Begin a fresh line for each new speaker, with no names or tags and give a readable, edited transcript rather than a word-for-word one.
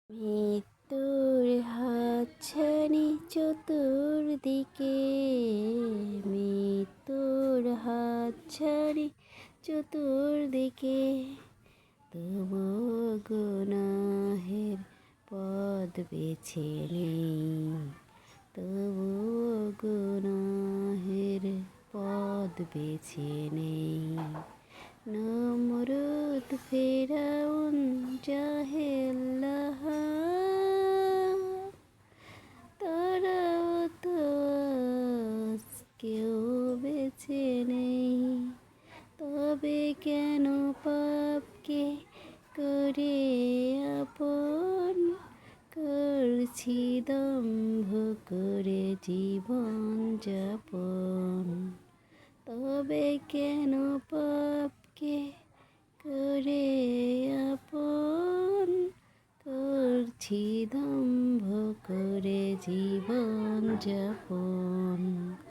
মৃত্যুর হাতছানি চতুর্দিকে, মৃত্যুর হাতছানি চতুর্দিকে, তবু গুনাহের পথ বেছে নেই, তবু গুনাহের পথ বেছে নেই। নমরুদ, ফিরআউন, জাহেল্লাহ, তারাও তো আজ কেউ বেছে নেই। তবে কেন পাপকে করে আপন, করছি দম্ভ করে জীবন যাপন। তবে কেন পাপকে করে আপন, করছি দম্ভ করে জীবন যাপন।